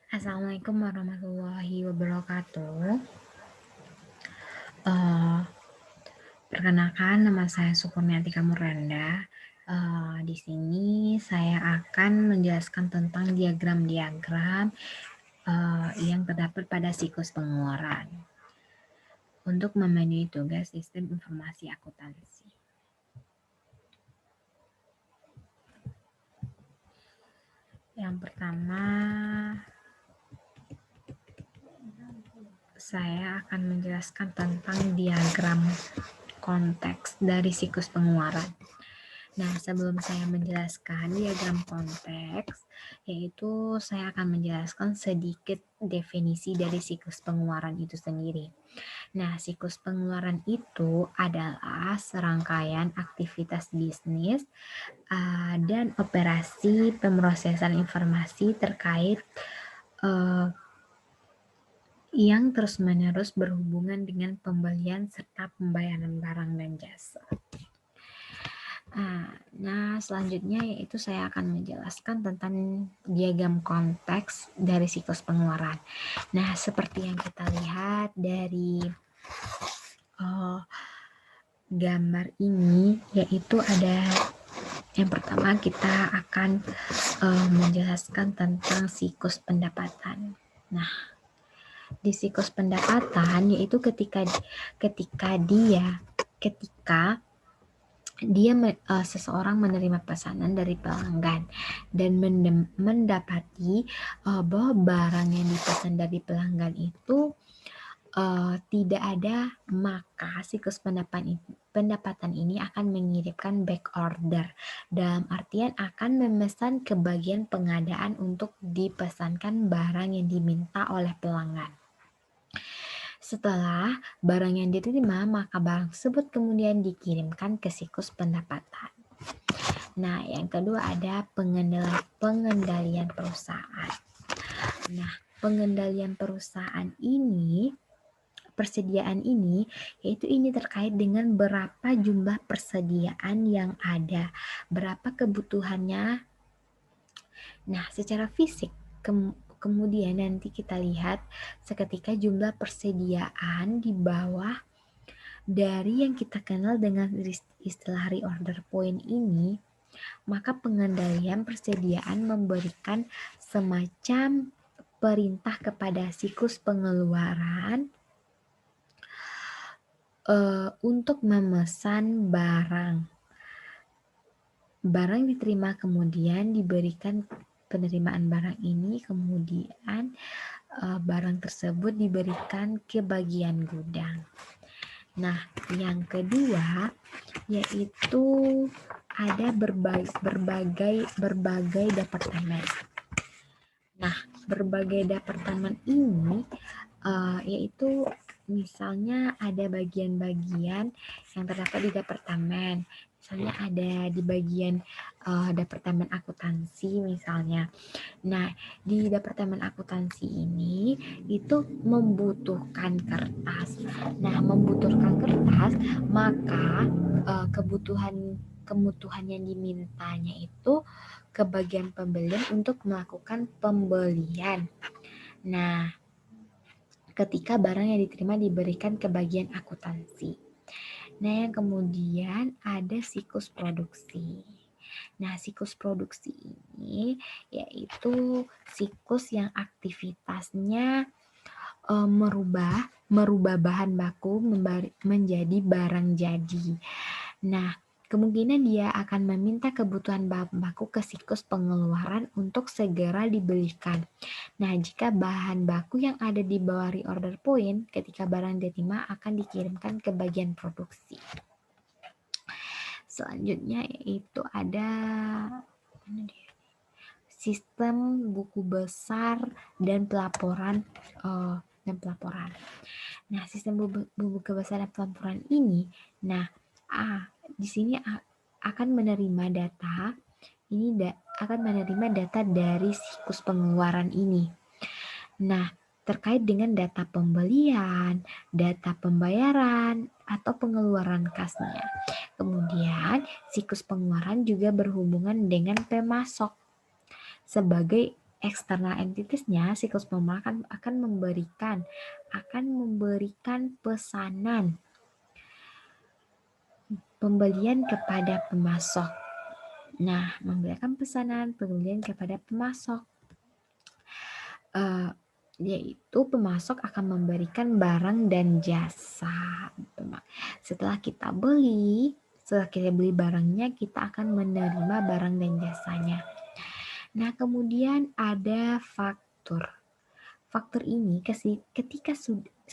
Assalamualaikum warahmatullahi wabarakatuh. Eh, Perkenalkan, nama saya Sukurniati Kamuranda. Di sini saya akan menjelaskan tentang diagram-diagram yang terdapat pada siklus pengeluaran untuk memenuhi tugas sistem informasi akuntansi. Yang pertama, saya akan menjelaskan tentang diagram konteks dari siklus pengeluaran. Nah, sebelum saya menjelaskan diagram konteks, yaitu saya akan menjelaskan sedikit definisi dari siklus pengeluaran itu sendiri. Nah, siklus pengeluaran itu adalah serangkaian aktivitas bisnis dan operasi pemrosesan informasi terkait yang terus-menerus berhubungan dengan pembelian serta pembayaran barang dan jasa. Nah, selanjutnya yaitu saya akan menjelaskan tentang diagram konteks dari siklus pengeluaran. Nah, seperti yang kita lihat dari gambar ini, yaitu ada yang pertama kita akan menjelaskan tentang siklus pendapatan. Nah, di siklus pendapatan yaitu ketika seseorang menerima pesanan dari pelanggan dan mendapati bahwa barang yang dipesan dari pelanggan itu tidak ada, maka siklus pendapatan ini akan mengirimkan back order, dalam artian akan memesan ke bagian pengadaan untuk dipesankan barang yang diminta oleh pelanggan. Setelah barang yang diterima, maka barang tersebut kemudian dikirimkan ke siklus pendapatan. Nah, yang kedua ada pengendalian perusahaan. Nah, pengendalian perusahaan ini, persediaan ini, yaitu ini terkait dengan berapa jumlah persediaan yang ada, berapa kebutuhannya. Nah, secara fisik, kemudian nanti kita lihat seketika jumlah persediaan di bawah dari yang kita kenal dengan istilah reorder point ini, maka pengendalian persediaan memberikan semacam perintah kepada siklus pengeluaran untuk memesan barang. Barang diterima kemudian diberikan penerimaan barang ini, kemudian barang tersebut diberikan ke bagian gudang. Nah, yang kedua yaitu ada berbagai departemen. Nah, berbagai departemen ini yaitu misalnya ada bagian-bagian yang terdapat di departemen. Misalnya ada di bagian departemen akuntansi misalnya. Nah, di departemen akuntansi ini itu membutuhkan kertas. Nah, membutuhkan kertas, maka kebutuhan yang dimintanya itu ke bagian pembelian untuk melakukan pembelian. Nah, ketika barang yang diterima diberikan ke bagian akuntansi. Nah, yang kemudian ada siklus produksi. Nah, siklus produksi ini yaitu siklus yang aktivitasnya merubah bahan baku menjadi barang jadi. Nah, kemungkinan dia akan meminta kebutuhan bahan baku ke siklus pengeluaran untuk segera dibelikan. Nah, jika bahan baku yang ada di bawah reorder point ketika barang diterima akan dikirimkan ke bagian produksi. Selanjutnya yaitu ada sistem buku besar dan pelaporan. Nah, sistem buku besar dan pelaporan ini, di sini akan menerima data. Akan menerima data dari siklus pengeluaran ini. Nah, terkait dengan data pembelian, data pembayaran, atau pengeluaran kasnya. Kemudian, siklus pengeluaran juga berhubungan dengan pemasok sebagai eksternal entitasnya, siklus pemasaran akan memberikan pesanan pembelian kepada pemasok. Nah, memberikan pesanan pembelian kepada pemasok, yaitu pemasok akan memberikan barang dan jasa. Setelah kita beli barangnya, kita akan menerima barang dan jasanya. Nah, kemudian ada faktur. Faktur ini ketika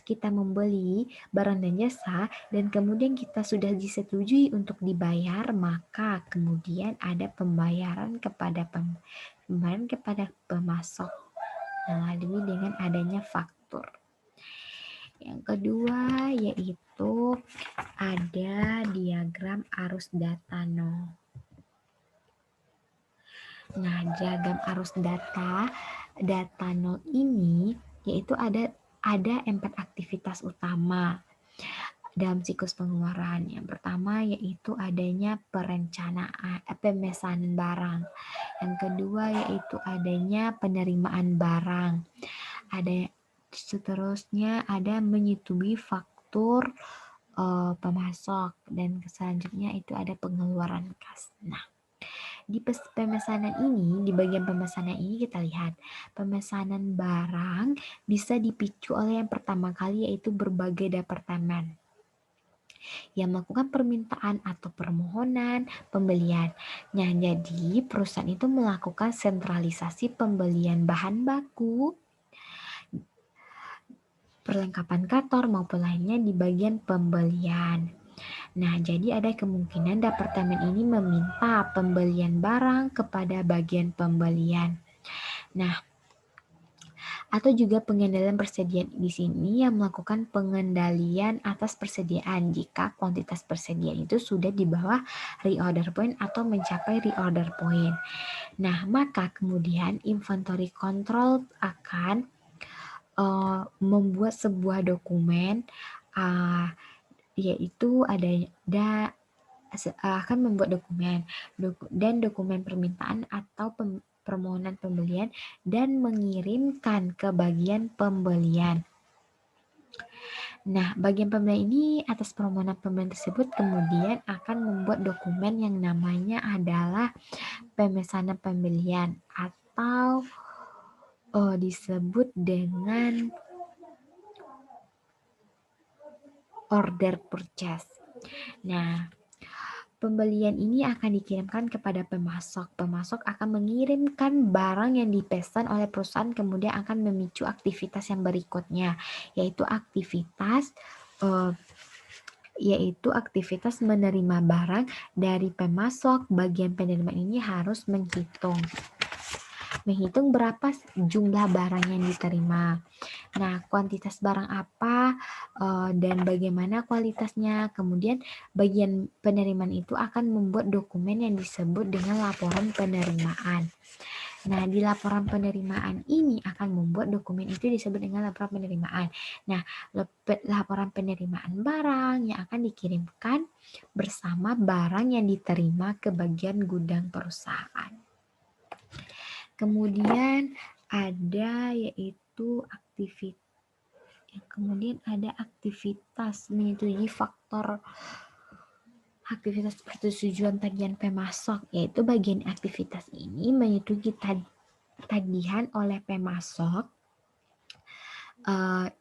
kita membeli barang dan jasa dan kemudian kita sudah disetujui untuk dibayar, maka kemudian ada pembayaran kepada pemasok. Nah, demi dengan adanya faktur. Yang kedua yaitu ada diagram arus data nol. Nah, diagram arus data nol ini yaitu ada 4 aktivitas utama dalam siklus pengeluaran. Yang pertama yaitu adanya perencanaan, pemesanan barang. Yang kedua yaitu adanya penerimaan barang. Seterusnya ada menyetujui faktur pemasok, dan selanjutnya itu ada pengeluaran kas. Nah, di bagian pemesanan ini kita lihat pemesanan barang bisa dipicu oleh yang pertama kali yaitu berbagai departemen yang melakukan permintaan atau permohonan pembelian. Nah, jadi perusahaan itu melakukan sentralisasi pembelian bahan baku, perlengkapan kantor maupun lainnya di bagian pembelian. Nah, jadi ada kemungkinan departemen ini meminta pembelian barang kepada bagian pembelian. Nah, atau juga pengendalian persediaan di sini yang melakukan pengendalian atas persediaan jika kuantitas persediaan itu sudah di bawah reorder point atau mencapai reorder point. Nah, maka kemudian inventory control akan membuat sebuah dokumen yaitu akan membuat dokumen dan dokumen permintaan atau permohonan pembelian dan mengirimkan ke bagian pembelian. Nah, bagian pembelian ini atas permohonan pembelian tersebut kemudian akan membuat dokumen yang namanya adalah pemesanan pembelian atau disebut dengan order purchase. Nah, pembelian ini akan dikirimkan kepada pemasok. Pemasok akan mengirimkan barang yang dipesan oleh perusahaan, kemudian akan memicu aktivitas yang berikutnya, yaitu aktivitas menerima barang dari pemasok. Bagian penerimaan ini harus menghitung berapa jumlah barang yang diterima. Nah, kuantitas barang apa dan bagaimana kualitasnya. Kemudian bagian penerimaan itu akan membuat dokumen yang disebut dengan laporan penerimaan. Nah, di laporan penerimaan ini akan membuat dokumen itu disebut dengan laporan penerimaan. Nah, laporan penerimaan barang yang akan dikirimkan bersama barang yang diterima ke bagian gudang perusahaan. Kemudian ada yaitu aktivitas menyetujui faktor aktivitas persetujuan tagihan pemasok, yaitu bagian aktivitas ini menyetujui tagihan oleh pemasok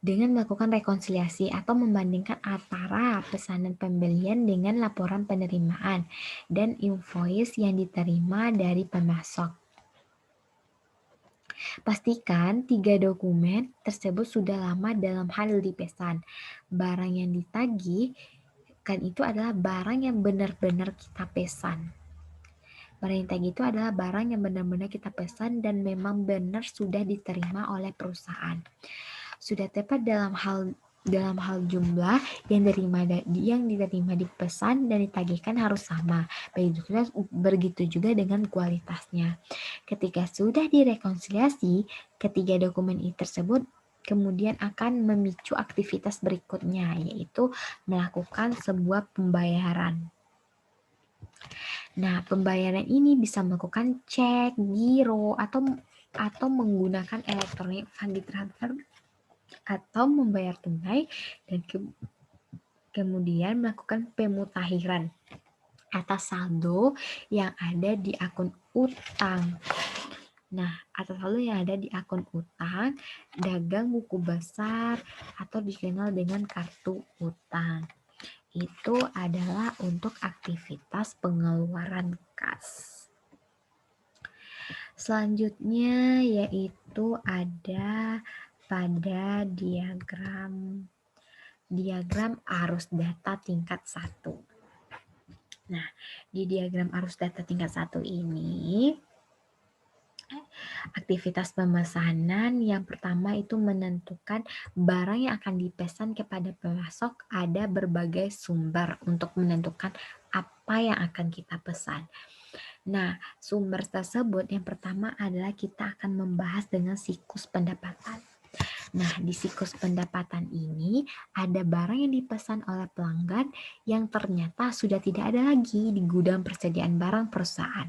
dengan melakukan rekonsiliasi atau membandingkan antara pesanan pembelian dengan laporan penerimaan dan invoice yang diterima dari pemasok. Pastikan 3 dokumen tersebut sudah lama dalam hal dipesan. Barang yang ditagih kan itu adalah barang yang benar-benar kita pesan. Barang yang ditagih itu adalah barang yang benar-benar kita pesan dan memang benar sudah diterima oleh perusahaan. Sudah tepat dalam hal jumlah yang diterima dipesan dan ditagihkan harus sama. Begitu juga dengan kualitasnya. Ketika sudah direkonsiliasi, ketiga dokumen tersebut kemudian akan memicu aktivitas berikutnya, yaitu melakukan sebuah pembayaran. Nah, pembayaran ini bisa melakukan cek, giro, atau atau menggunakan elektronik funding transfer atau membayar tunai dan kemudian melakukan pemutakhiran atas saldo yang ada di akun utang. Nah, atas saldo yang ada di akun utang, dagang buku besar atau dikenal dengan kartu utang. Itu adalah untuk aktivitas pengeluaran kas. Selanjutnya yaitu ada pada diagram arus data tingkat 1. Nah, di diagram arus data tingkat 1 ini, aktivitas pemesanan yang pertama itu menentukan barang yang akan dipesan kepada pemasok. Ada berbagai sumber untuk menentukan apa yang akan kita pesan. Nah, sumber tersebut yang pertama adalah kita akan membahas dengan siklus pendapatan. Nah, di siklus pendapatan ini ada barang yang dipesan oleh pelanggan yang ternyata sudah tidak ada lagi di gudang persediaan barang perusahaan.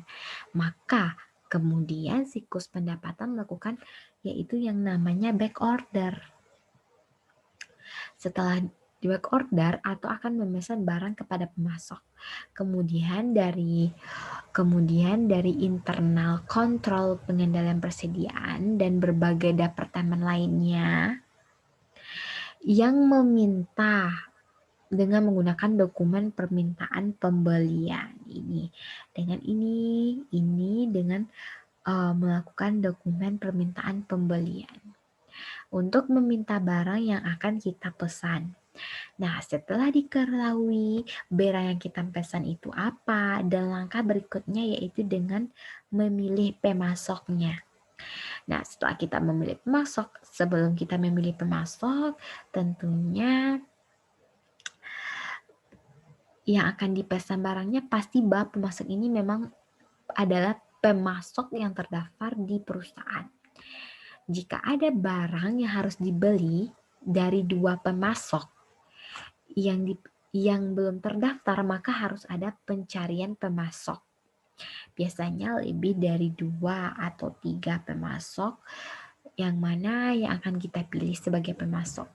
Maka kemudian siklus pendapatan melakukan yaitu yang namanya back order. Setelah di back order atau akan memesan barang kepada pemasok. Kemudian dari internal kontrol pengendalian persediaan dan berbagai departemen lainnya yang meminta dengan menggunakan dokumen permintaan pembelian ini dengan melakukan dokumen permintaan pembelian untuk meminta barang yang akan kita pesan. Nah, setelah diketahui barang yang kita pesan itu apa, dan langkah berikutnya yaitu dengan memilih pemasoknya. Nah, setelah kita memilih pemasok, sebelum kita memilih pemasok, tentunya yang akan dipesan barangnya pasti bahwa pemasok ini memang adalah pemasok yang terdaftar di perusahaan. Jika ada barang yang harus dibeli dari dua pemasok yang belum terdaftar, maka harus ada pencarian pemasok. Biasanya lebih dari 2 atau 3 pemasok yang mana yang akan kita pilih sebagai pemasok.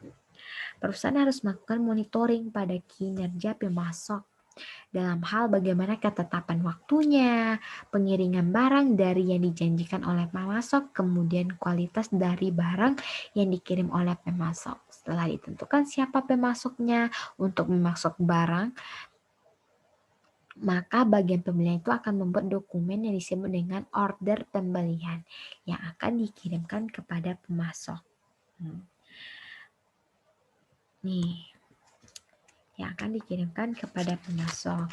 Perusahaan harus melakukan monitoring pada kinerja pemasok dalam hal bagaimana ketetapan waktunya, pengiriman barang dari yang dijanjikan oleh pemasok, kemudian kualitas dari barang yang dikirim oleh pemasok. Setelah ditentukan siapa pemasoknya untuk memasok barang, maka bagian pembelian itu akan membuat dokumen yang disebut dengan order pembelian yang akan dikirimkan kepada pemasok. Nih, yang akan dikirimkan kepada pemasok.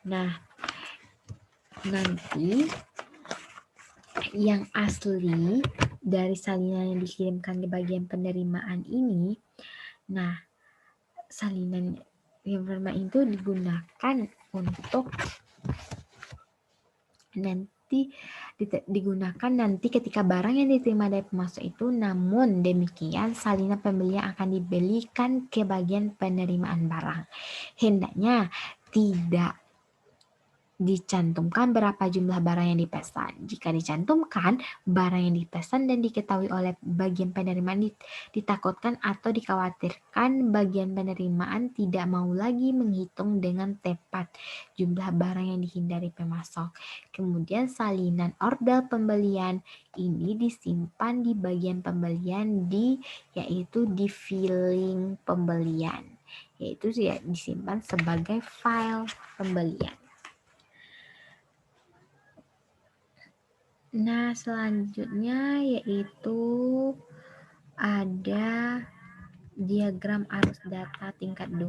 Nah, nanti yang asli dari salinan yang dikirimkan di bagian penerimaan ini, nah, salinan penerimaan itu digunakan untuk nanti ketika barang yang diterima dari pemasok itu. Namun demikian salinan pembelian akan dibelikan ke bagian penerimaan barang. Hendaknya tidak dicantumkan berapa jumlah barang yang dipesan. Jika dicantumkan barang yang dipesan dan diketahui oleh bagian penerimaan, ditakutkan atau dikhawatirkan bagian penerimaan tidak mau lagi menghitung dengan tepat jumlah barang yang dihindari pemasok. Kemudian salinan order pembelian ini disimpan di bagian pembelian yaitu di filing pembelian, yaitu disimpan sebagai file pembelian. Nah, selanjutnya yaitu ada diagram arus data tingkat 2.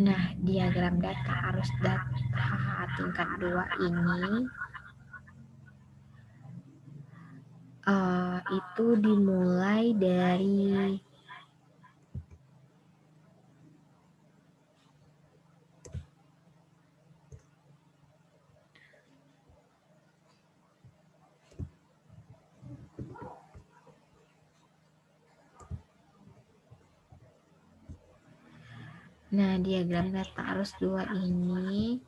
Nah, diagram data arus data tingkat 2 ini itu dimulai dari diagram data arus 2 ini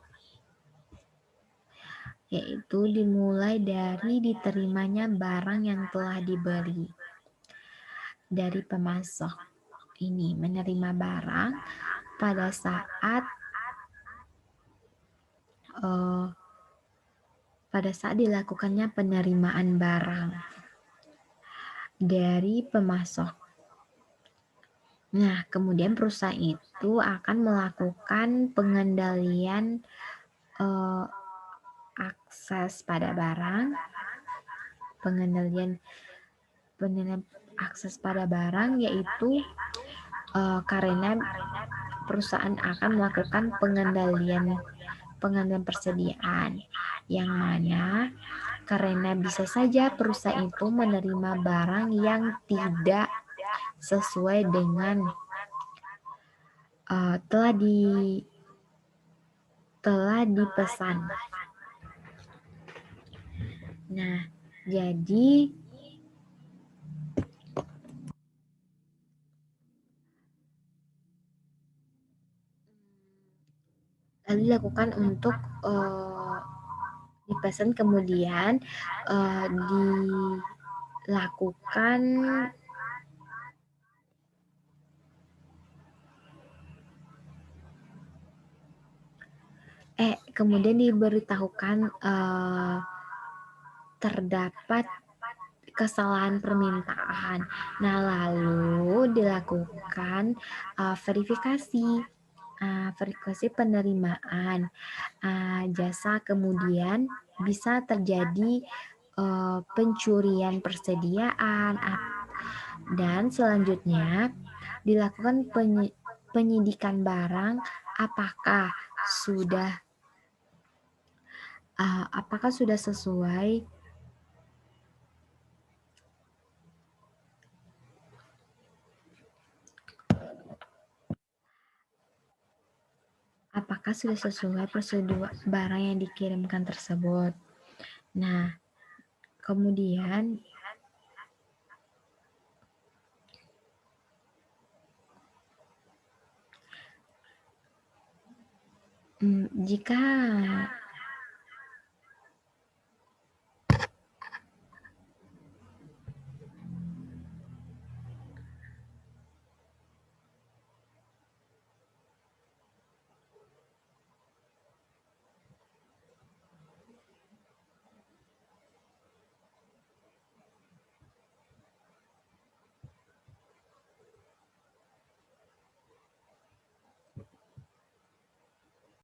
yaitu dimulai dari diterimanya barang yang telah dibeli. Dari pemasok ini menerima barang pada saat dilakukannya penerimaan barang dari pemasok. Nah, kemudian perusahaan itu akan melakukan pengendalian akses pada barang, pengendalian akses pada barang yaitu karena perusahaan akan melakukan pengendalian persediaan, yang mana karena bisa saja perusahaan itu menerima barang yang tidak sesuai dengan telah dipesan. Nah, jadi lalu dilakukan untuk dipesan, kemudian dilakukan kemudian diberitahukan terdapat kesalahan permintaan. Nah, lalu dilakukan verifikasi penerimaan jasa, kemudian bisa terjadi pencurian persediaan, dan selanjutnya dilakukan penyidikan barang apakah sudah sesuai prosedur barang yang dikirimkan tersebut. Nah, kemudian jika